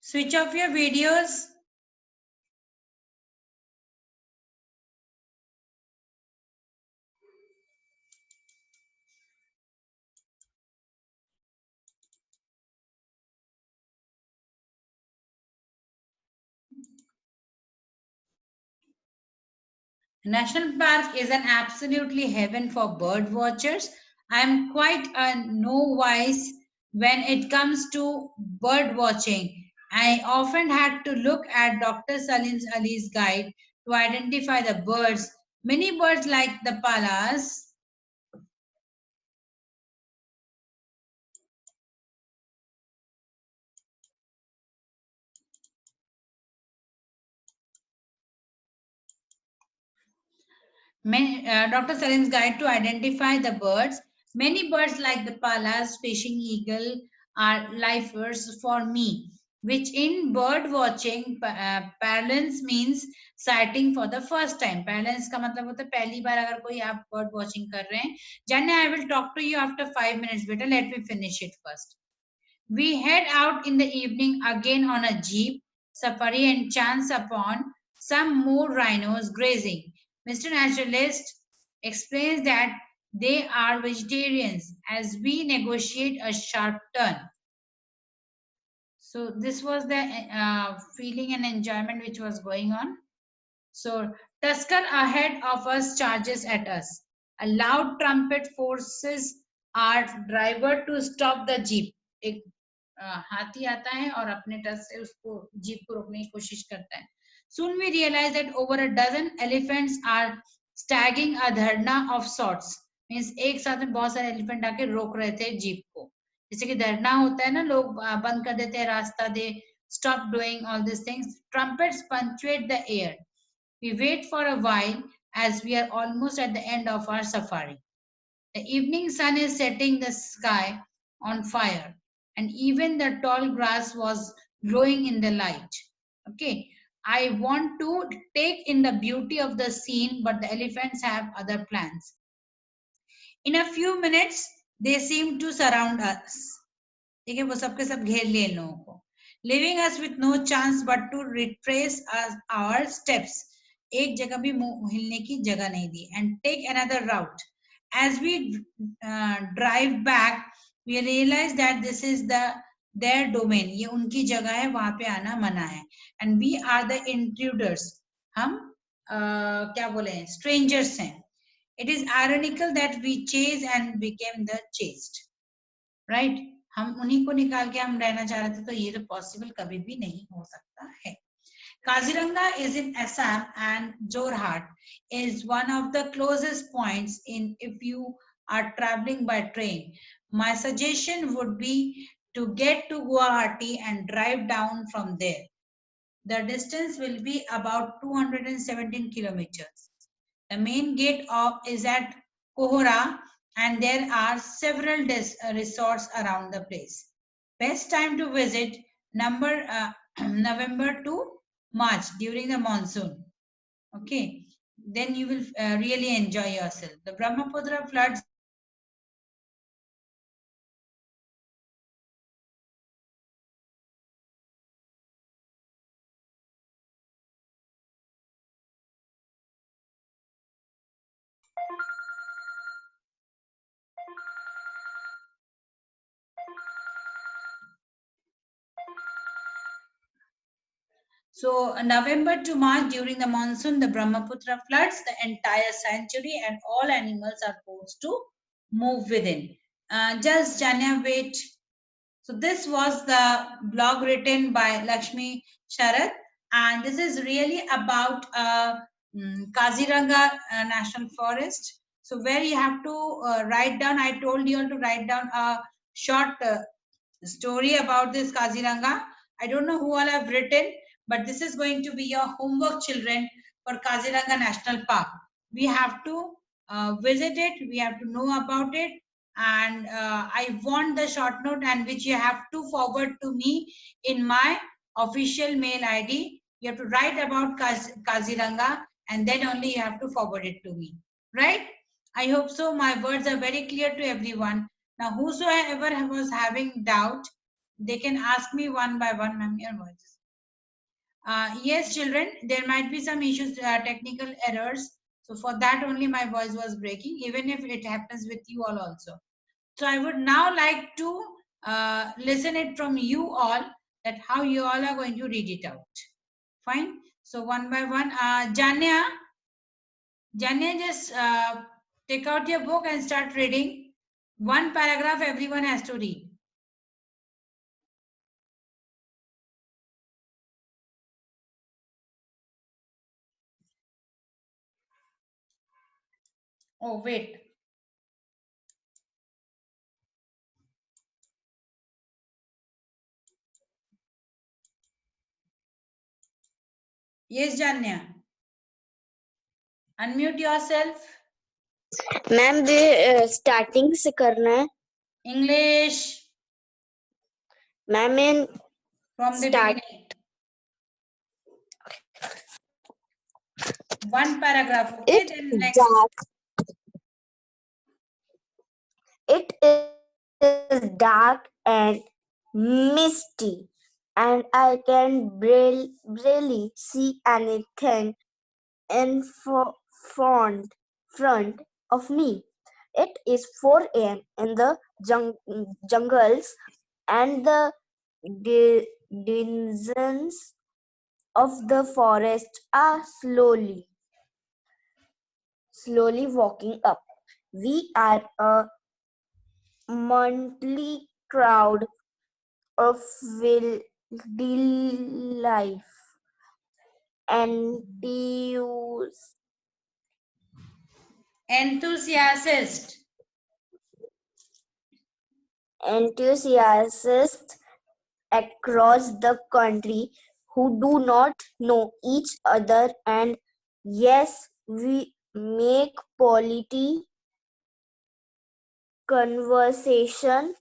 Switch off your videos. National Park is an absolutely heaven for bird watchers. I am quite a novice when it comes to bird watching. I often had to look at Dr. Salim Ali's guide to identify the birds. Many birds like the palas. Dr. Salim's guide to identify the birds. Many birds like the palas, fishing eagle are lifers for me, which in bird watching parlance means sighting for the first time. Parlance का मतलब होता है पहली बार अगर कोई आप bird watching कर रहे हैं. Janya, I will talk to you after 5 minutes. Beta, let me finish it first. We head out in the evening again on a jeep safari and chance upon some more rhinos grazing. Mr. Naturalist explains that they are vegetarians as we negotiate a sharp turn. So this was the feeling and enjoyment which was going on. So Tusker ahead of us charges at us. A loud trumpet forces our driver to stop the jeep. एक हाथी आता है और अपने touch से उसको jeep को रोकने की कोशिश करता है. Soon we realize that over a dozen elephants are staggering a dharna of sorts. Means एक साथ में बहुत सारे एलिफेंट आके रोक रहे थे जीप को. जैसे कि धरना होता है ना, लोग बंद कर देते हैं रास्ता, दे stop doing all these things. Trumpets punctuate the air. We wait for a while as we are almost at the end of our safari. The evening sun is setting the sky on fire, and even the tall grass was glowing in the light. Okay, I want to take in the beauty of the scene, but the elephants have other plans. In a few minutes, they seem to surround us. ठीक है, वो सबके सब घेर लिए इन लोगों को, leaving us with no chance but to retrace our steps. एक जगह भी हिलने की जगह नहीं दी, and take another route. As we drive back, we realize that this is their domain. ये उनकी जगह है, वहां पे आना मना है, and we are the intruders. हम क्या बोले, strangers हैं. It is ironical that we chase and became the chased, right? हम उन्हीं को निकाल के हम रहना चाह रहे थे, तो ये तो पॉसिबल कभी भी नहीं हो सकता है. Kaziranga is in Assam and Jorhat is one of the closest points in if you are traveling by train. My suggestion would be to get to Guwahati and drive down from there. The distance will be about 217 kilometers. The main gate is at Kohora and there are several resorts around the place. Best time to visit November to March during the monsoon. Okay, then you will really enjoy yourself. The Brahmaputra floods. So November to March during the monsoon, the Brahmaputra floods the entire sanctuary and all animals are forced to move within. Just Janya, wait. So this was the blog written by Lakshmi Sharad, and this is really about Kaziranga National Forest. So where you have to write down, I told you all to write down a short story about this Kaziranga. I don't know who all have written, but this is going to be your homework, children, for Kaziranga National Park. We have to visit it, we have to know about it, and I want the short note and which you have to forward to me in my official mail ID. You have to write about Kaziranga and then only you have to forward it to me, right? I hope so. My words are very clear to everyone. Now, whosoever was having doubt, They can ask me one by one, ma'am, your voice. Yes, children, there might be some issues, technical errors. So for that only my voice was breaking, even if it happens with you all also. So I would now like to listen it from you all, that how you all are going to read it out. Fine. So one by one, Janya, just take out your book and start reading. One paragraph everyone has to read. Oh, wait. Yes, Janya. Unmute yourself. Ma'am ये starting से करना है English. Ma'am in From the beginning. One paragraph, okay? Then next. It is dark and misty, and I can barely see anything in front of me. It is 4 a.m. in the jungles, and the denizens of the forest are slowly walking up. We are a monthly crowd of wildlife Enthusiast. enthusiasts across the country who do not know each other, and yes, we make polity conversation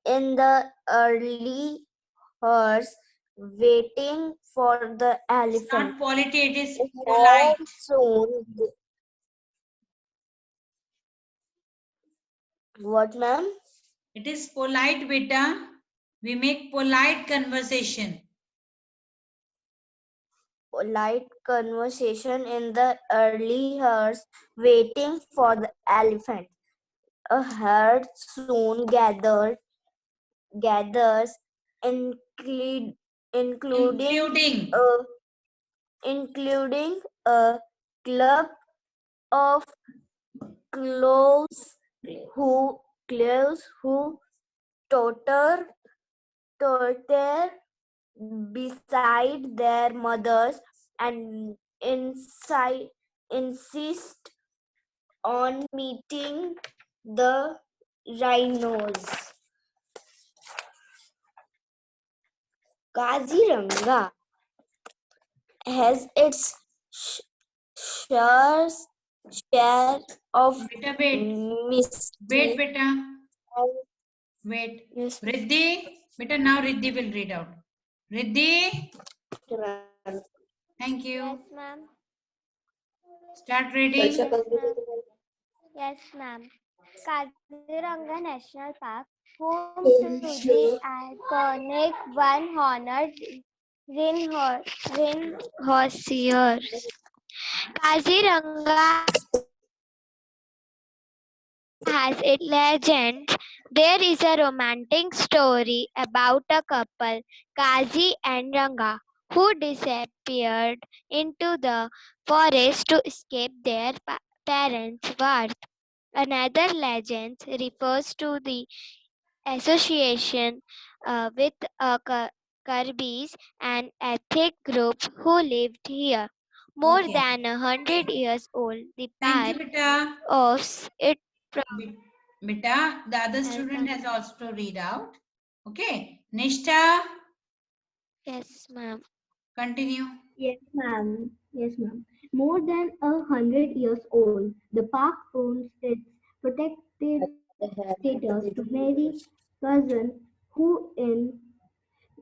in the early hours waiting for the It's elephant. not polite, it is How polite. soon? What, ma'am? It is polite, beta. We make polite conversation. Polite conversation in the early hours waiting for the elephant. A herd soon gathers, include, including Including. a including a club of clothes who totter totter beside their mothers and insist on meeting the rhinos. Kaziranga has its share share of Beta, wait. Wait, mystery. beta. Wait. Yes, Riddhi. Beta, now Riddhi will read out. Riddhi. Thank Yes, you. ma'am. Start reading. Yes, ma'am. Yes, ma'am. Kaziranga National Park, home to the iconic one-horned rhinoceros. Kaziranga has its legends. There is a romantic story about a couple, Kazi and Ranga, who disappeared into the forest to escape their parents' wrath. Another legend refers to the association with Karbis, an ethnic group who lived here. More Okay. than 100 years old, the Thank you, park beta. offers it. Beta, the other student has also to read out. Okay. Nishta, Yes, ma'am. continue. Yes, ma'am. Yes, ma'am. More than 100 years old, the park owns its protected status to Mary Cousin, who in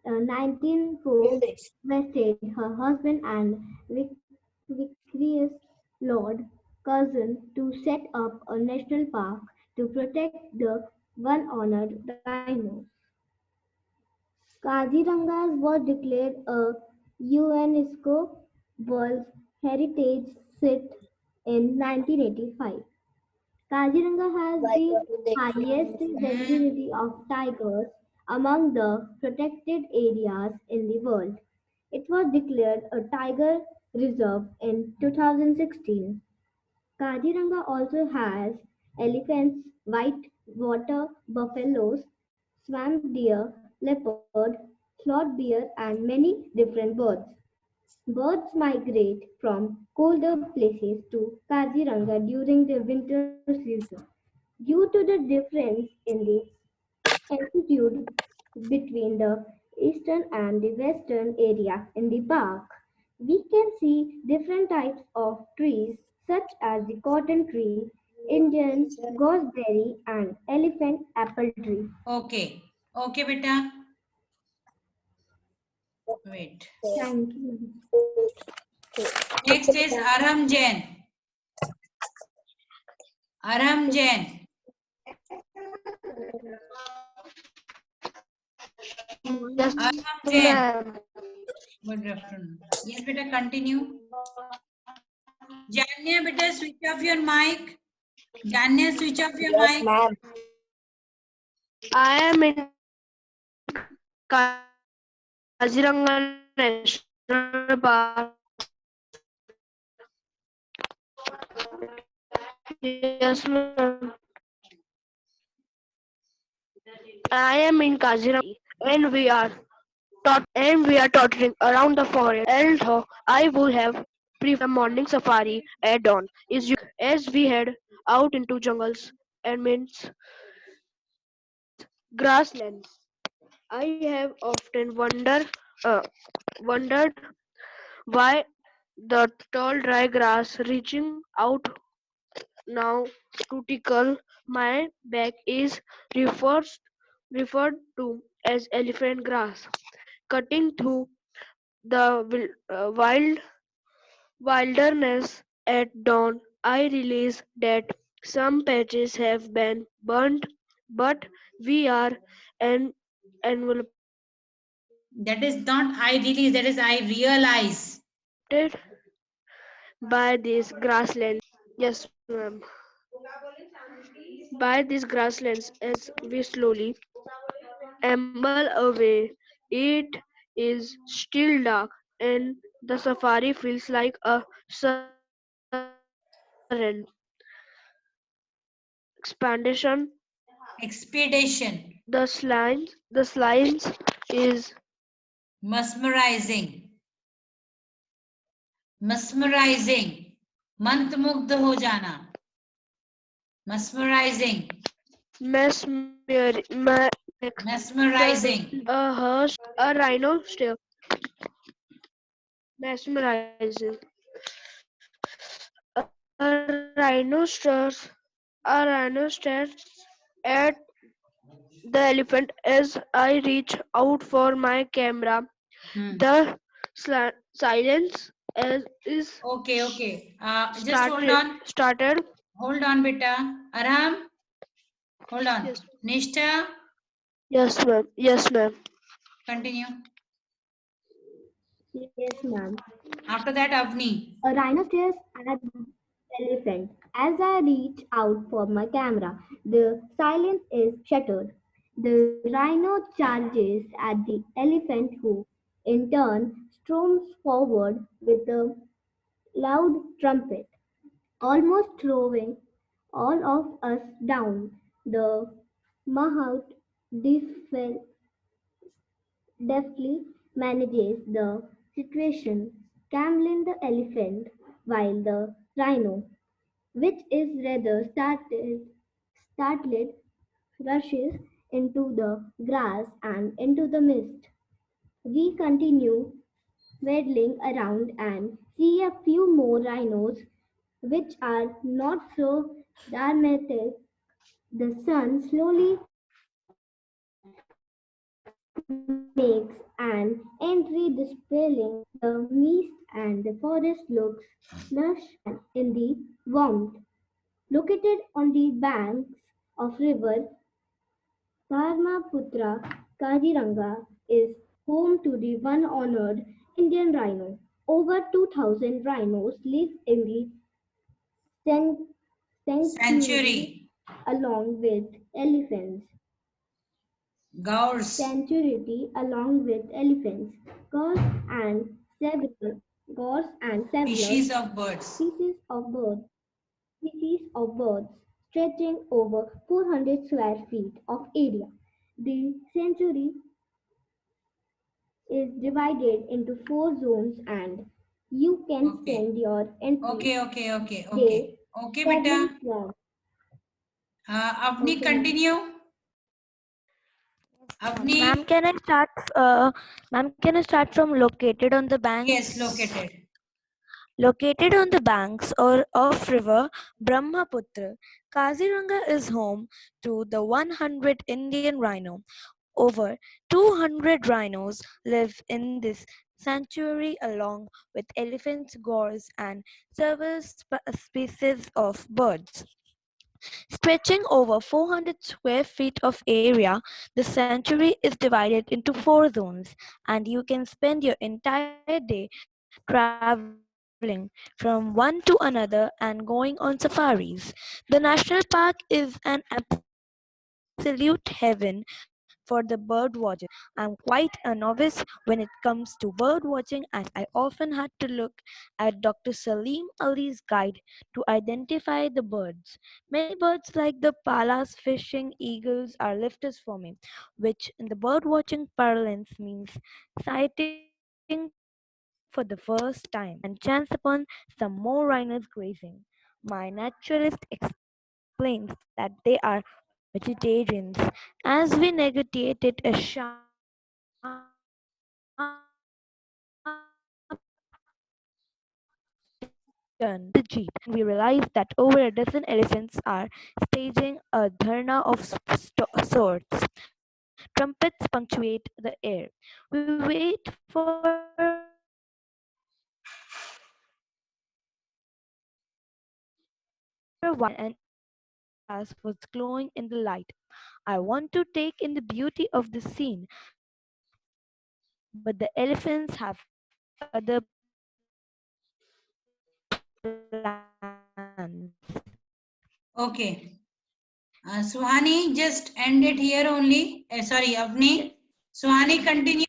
1904 vested her husband and vicarious Lord Cousin to set up a national park to protect the one honored rhinos. Kaziranga was declared a UNESCO World Heritage Site in 1985. Kaziranga has the highest density of tigers among the protected areas in the world. It was declared a tiger reserve in 2016. Kaziranga also has elephants, white water buffaloes, swamp deer, leopard, sloth bear, and many different birds. Birds migrate from colder places to Kaziranga during the winter season. Due to the difference in the altitude between the eastern and the western area in the park, we can see different types of trees such as the cotton tree, Indian gooseberry, and elephant apple tree. Okay. Okay, beta. Wait. Thank you. Next is Aram Jain. Aram Jain. Yes, Aram Jain. ma'am. Good afternoon. Yes, beta, continue. Janya, beta, switch off your mic. Janya, switch off your Yes, mic. ma'am. I am in Kaziranga National Park. Yes, ma'am. I am in Kaziranga and we are tottering around the forest. Although I would have preferred the morning safari at dawn is as we head out into jungles and grasslands. I have often wondered why the tall dry grass reaching out now to tickle my back is referred referred to as elephant grass. Cutting through the wilderness at dawn, I realize that some patches have been burnt, but we are en- enveloped That is not I release, that is I realize. by these grasslands. Yes, ma'am. By these grasslands as we slowly amble away. It is still dark, and the safari feels like a sudden expedition. Expedition. The slimes is Mesmerizing. Mesmerizing. मंत्रमुग्ध हो जाना. Mesmerizing. mesmer, me- Mesmerizing. a hearse, a rhino stare, mesmerizing. A rhino stares at the elephant as I reach out for my camera. The silence is Okay, okay. Just started. hold on, beta. Aram, hold on. Yes, Nishta, yes, ma'am. Yes, ma'am. continue. Yes, ma'am. After that, Avni. A rhino stares at the elephant. As I reach out for my camera, the silence is shattered. The rhino charges at the elephant, who in turn storms forward with a loud trumpet, almost throwing all of us down. The mahout deftly manages the situation, calming the elephant while the rhino, which is rather startled, rushes into the grass and into the mist. We continue waddling around and see a few more rhinos, which are not so dramatic. The sun slowly makes an entry, dispelling the mist, and the forest looks lush in the warmth. Located on the banks of river Dharmaputra, Kaziranga is home to the one honored Indian rhino. Over 2,000 rhinos live in the san- sanctuary Sanctuary. along with elephants. Gaurs. Along with elephants, gores and several Species of birds. species of birds stretching over 400 square feet of area. The sanctuary is divided into four zones and you can Okay. spend your entire Okay, okay, okay, day okay. Okay, traveling beta. from. Avni, Okay, ma'am. continue. Avni. Ma'am, can I start? Ma'am, can I start from located on the Yes, banks? located. Located on the banks or of river Brahmaputra, Kaziranga is home to the 100 Indian rhino. Over 200 rhinos live in this sanctuary along with elephants, gores, and several species of birds. Stretching over 400 square feet of area, the sanctuary is divided into four zones, and you can spend your entire day traveling from one to another and going on safaris. The national park is an absolute heaven for the bird watchers. I'm quite a novice when it comes to bird watching, and I often had to look at Dr. Salim Ali's guide to identify the birds. Many birds, like the palas, fishing eagles, are lifters for me, which in the bird watching parlance means sighting for the first time. And chance upon some more rhinos grazing. My naturalist explains that they are vegetarians. As we negotiated a sharp turn, we realized that over a dozen elephants are staging a dharna of sorts. Trumpets punctuate the air. We wait for a while, and suddenly a rhino emerges from the grass. Its eyes were glowing in the light. I want to take in the beauty of the scene, but the elephants have other plans. They want to eat the rhino, but the elephants have other plans. Okay. Suhani, just end it here only. Sorry, Avni. Suhani, continue.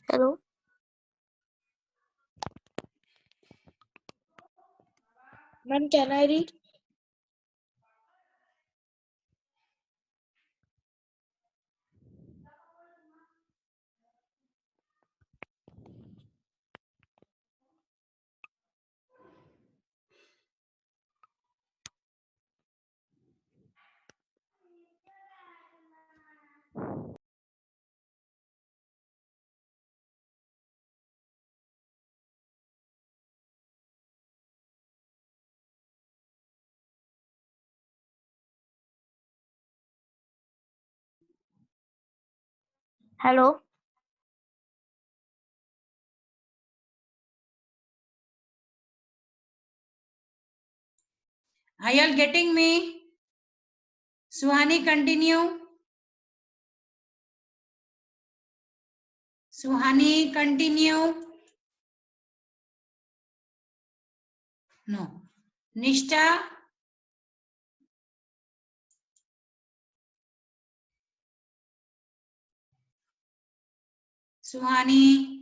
Hello. Ma'am, can I read? Hello. Are you all getting me? Suhani, continue. Suhani, continue. No. Nishta, Suhani.